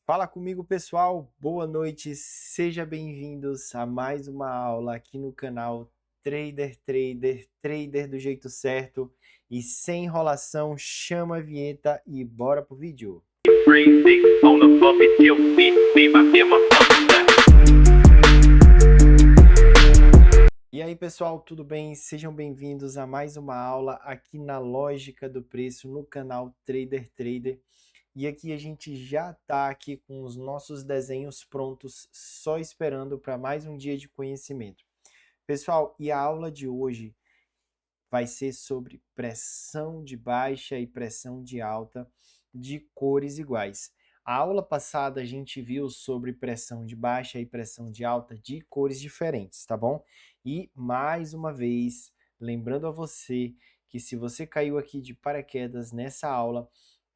Fala comigo, pessoal. Boa noite. Sejam bem-vindos a mais uma aula aqui no canal Trader do jeito certo. E sem enrolação, chama a vinheta e bora pro vídeo. E aí, pessoal, tudo bem? Sejam bem-vindos a mais uma aula aqui na Lógica do Preço no canal Trader. E aqui a gente já está aqui com os nossos desenhos prontos, só esperando para mais um dia de conhecimento. Pessoal, e a aula de hoje vai ser sobre pressão de baixa e pressão de alta de cores iguais. A aula passada a gente viu sobre pressão de baixa e pressão de alta de cores diferentes, tá bom? E mais uma vez, lembrando a você que se você caiu aqui de paraquedas nessa aula,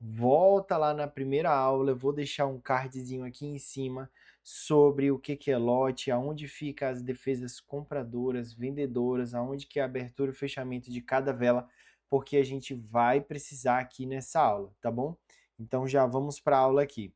volta lá na primeira aula, eu vou deixar um cardzinho aqui em cima sobre o que é lote, aonde fica as defesas compradoras, vendedoras, aonde que é a abertura e fechamento de cada vela, porque a gente vai precisar aqui nessa aula, tá bom? Então já vamos para a aula aqui.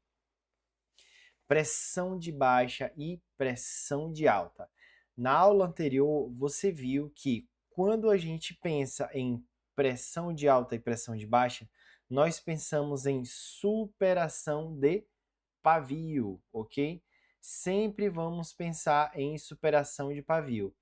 Pressão de baixa e pressão de alta. Na aula anterior, você viu que quando a gente pensa em pressão de alta e pressão de baixa, nós pensamos em superação de pavio, ok? Sempre vamos pensar em superação de pavio.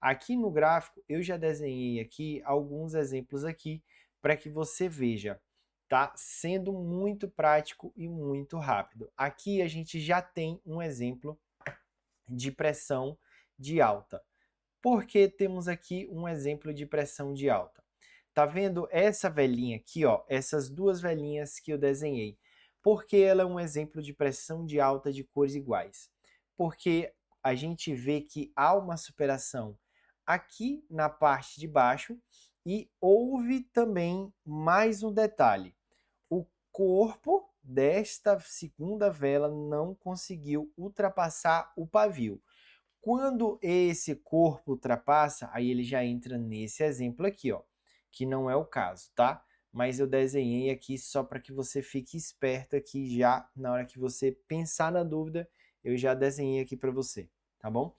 Aqui no gráfico, eu já desenhei aqui alguns exemplos aqui para que você veja, tá? Sendo muito prático e muito rápido. Aqui a gente já tem um exemplo de pressão de alta. Por que temos aqui um exemplo de pressão de alta? Tá vendo essa velinha aqui, ó? Essas duas velinhas que eu desenhei. Por que ela é um exemplo de pressão de alta de cores iguais? Porque a gente vê que há uma superação aqui na parte de baixo e houve também mais um detalhe. O corpo desta segunda vela não conseguiu ultrapassar o pavio. Quando esse corpo ultrapassa, aí ele já entra nesse exemplo aqui, ó, que não é o caso, tá? Mas eu desenhei aqui só para que você fique esperto aqui já na hora que você pensar na dúvida, eu já desenhei aqui para você, tá bom?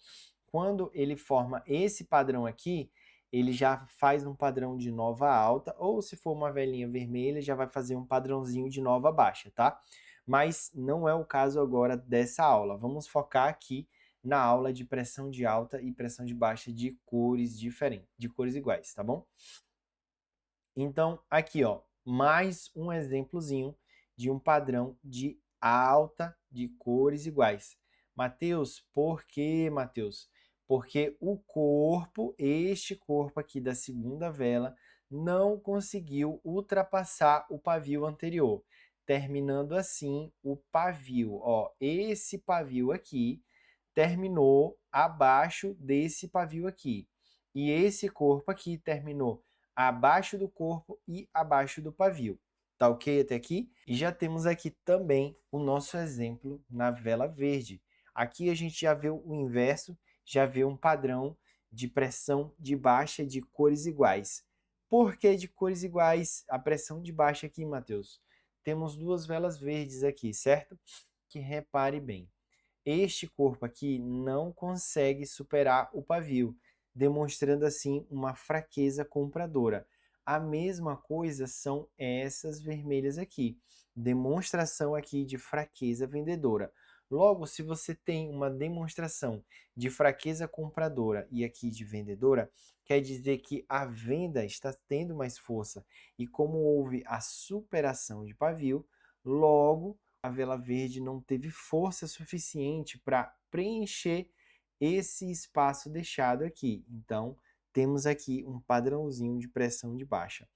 Quando ele forma esse padrão aqui, ele já faz um padrão de nova alta, ou se for uma velinha vermelha, já vai fazer um padrãozinho de nova baixa, tá? Mas não é o caso agora dessa aula. Vamos focar aqui na aula de pressão de alta e pressão de baixa de cores diferentes, de cores iguais, tá bom? Então, aqui, ó, mais um exemplozinho de um padrão de alta de cores iguais. Mateus, por que, Mateus? Porque o corpo, este corpo aqui da segunda vela, não conseguiu ultrapassar o pavio anterior, terminando assim o pavio. Ó, esse pavio aqui terminou abaixo desse pavio aqui. E esse corpo aqui terminou abaixo do corpo e abaixo do pavio. Tá ok até aqui? E já temos aqui também o nosso exemplo na vela verde. Aqui a gente já vê o inverso, já vê um padrão de pressão de baixa de cores iguais. Por que de cores iguais a pressão de baixa aqui, Matheus? Temos duas velas verdes aqui, certo? Que repare bem. Este corpo aqui não consegue superar o pavio, demonstrando assim uma fraqueza compradora. A mesma coisa são essas vermelhas aqui, demonstração aqui de fraqueza vendedora. Logo, se você tem uma demonstração de fraqueza compradora e aqui de vendedora, quer dizer que a venda está tendo mais força. E como houve a superação de pavio, logo a vela verde não teve força suficiente para preencher esse espaço deixado aqui. Então, temos aqui um padrãozinho de pressão de baixa.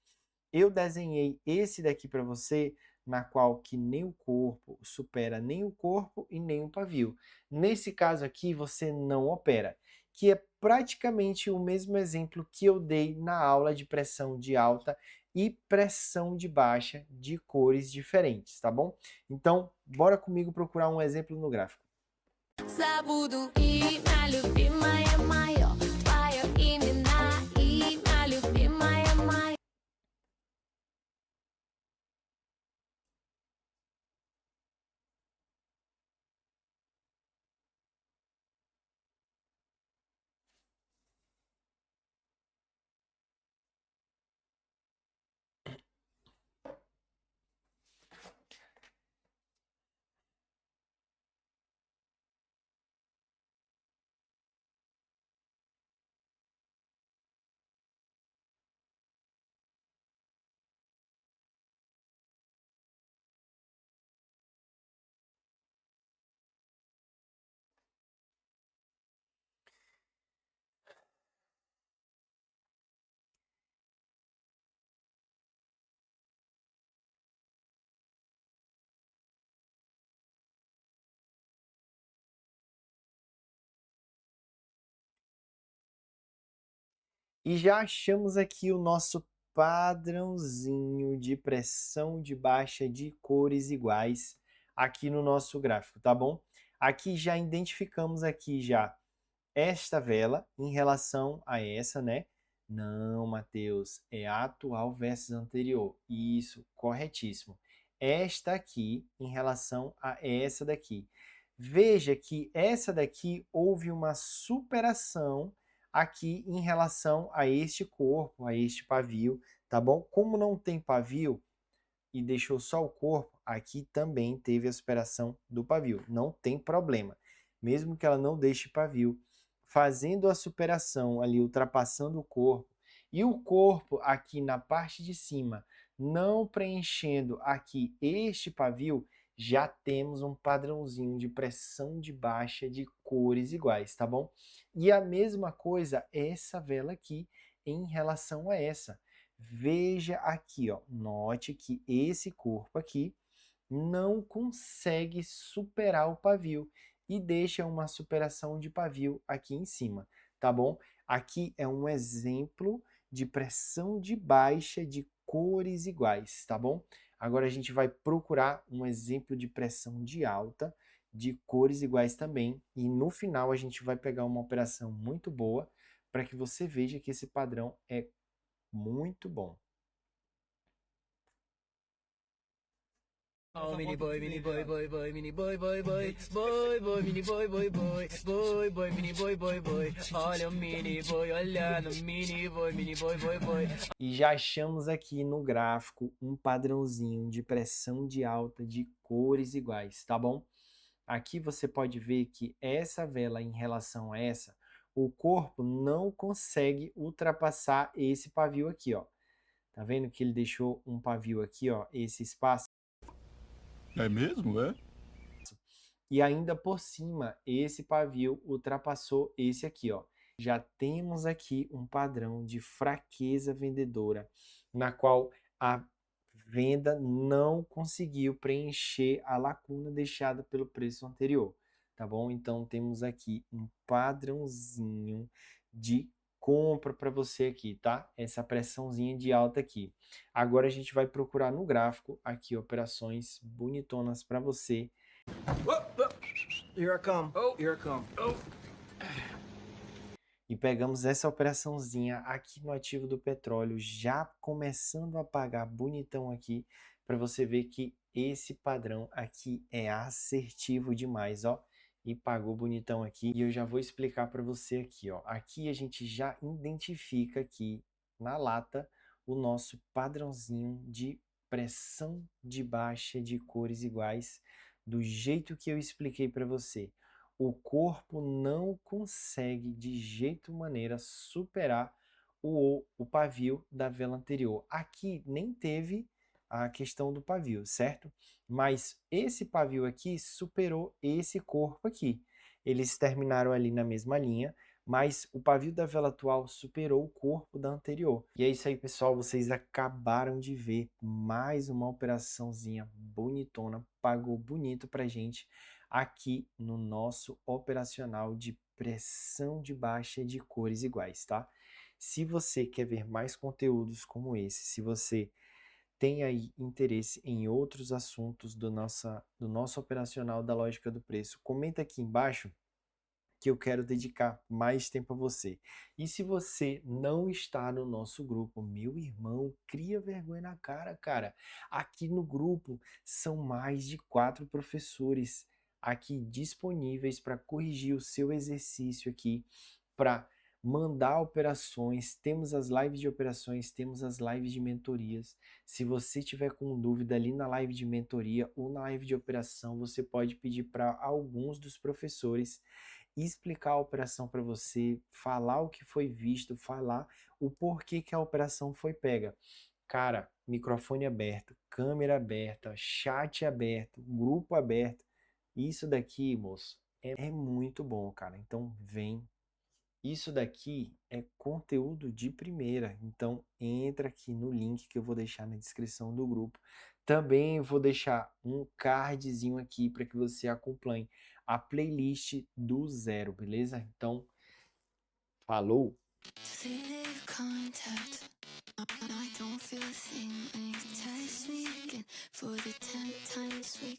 Eu desenhei esse daqui para você, na qual que nem o corpo supera nem o corpo e nem o pavio. Nesse caso aqui, você não opera, que é praticamente o mesmo exemplo que eu dei na aula de pressão de alta e pressão de baixa de cores diferentes, tá bom? Então, bora comigo procurar um exemplo no gráfico. E já achamos aqui o nosso padrãozinho de pressão de baixa de cores iguais aqui no nosso gráfico, tá bom? Aqui já identificamos aqui já esta vela em relação a essa, né? Não, Matheus, é a atual versus anterior. Isso, corretíssimo. Esta aqui em relação a essa daqui. Veja que essa daqui houve uma superação aqui em relação a este corpo, a este pavio, tá bom? Como não tem pavio e deixou só o corpo, aqui também teve a superação do pavio. Não tem problema. Mesmo que ela não deixe pavio, fazendo a superação ali, ultrapassando o corpo, e o corpo aqui na parte de cima não preenchendo aqui este pavio, já temos um padrãozinho de pressão de baixa de cores iguais, tá bom? E a mesma coisa essa vela aqui em relação a essa. Veja aqui, ó, note que esse corpo aqui não consegue superar o pavio e deixa uma superação de pavio aqui em cima, tá bom? Aqui é um exemplo de pressão de baixa de cores iguais, tá bom? Agora a gente vai procurar um exemplo de pressão de alta de cores iguais também e no final a gente vai pegar uma operação muito boa para que você veja que esse padrão é muito bom. Oh, mini boy, mini boy, boy, boy, mini boy, boy, boy, boy, boy, mini boy, boy, boy, boy, boy, mini boy, boy, boy. Olha o mini boy, olha no mini boy, boy, boy. E já achamos aqui no gráfico um padrãozinho de pressão de alta de cores iguais, tá bom? Aqui você pode ver que essa vela em relação a essa, o corpo não consegue ultrapassar esse pavio aqui, ó. Tá vendo que ele deixou um pavio aqui, ó, esse espaço? É mesmo, é? E ainda por cima, esse pavio ultrapassou esse aqui, ó. Já temos aqui um padrão de fraqueza vendedora, na qual a venda não conseguiu preencher a lacuna deixada pelo preço anterior, tá bom? Então temos aqui um padrãozinho de compra para você aqui, tá? Essa pressãozinha de alta aqui. Agora a gente vai procurar no gráfico aqui operações bonitonas para você. Here I come. Oh, here I come. Oh. E pegamos essa operaçãozinha aqui no ativo do petróleo, já começando a pagar bonitão aqui, para você ver que esse padrão aqui é assertivo demais, ó. E pagou bonitão aqui. E eu já vou explicar para você aqui, ó. Aqui a gente já identifica aqui na lata o nosso padrãozinho de pressão de baixa de cores iguais, do jeito que eu expliquei para você. O corpo não consegue de jeito maneira superar o pavio da vela anterior. Aqui nem teve a questão do pavio, certo? Mas esse pavio aqui superou esse corpo aqui. Eles terminaram ali na mesma linha, mas o pavio da vela atual superou o corpo da anterior. E é isso aí, pessoal. Vocês acabaram de ver mais uma operaçãozinha bonitona, pagou bonito pra gente aqui no nosso operacional de pressão de baixa de cores iguais, tá? Se você quer ver mais conteúdos como esse, se você tem aí interesse em outros assuntos do nosso operacional da lógica do preço, comenta aqui embaixo que eu quero dedicar mais tempo a você. E se você não está no nosso grupo, meu irmão, cria vergonha na cara, cara. Aqui no grupo são mais de 4 professores aqui disponíveis para corrigir o seu exercício aqui, para mandar operações, temos as lives de operações, temos as lives de mentorias. Se você tiver com dúvida ali na live de mentoria ou na live de operação, você pode pedir para alguns dos professores explicar a operação para você, falar o que foi visto, falar o porquê que a operação foi pega. Cara, microfone aberto, câmera aberta, chat aberto, grupo aberto. Isso daqui, moço, é muito bom, cara. Então vem. Isso daqui é conteúdo de primeira. Então entra aqui no link que eu vou deixar na descrição do grupo. Também vou deixar um cardzinho aqui para que você acompanhe a playlist do zero, beleza? Então, falou! Delete contact. I don't feel a thing when you text me again for the 10th time this week.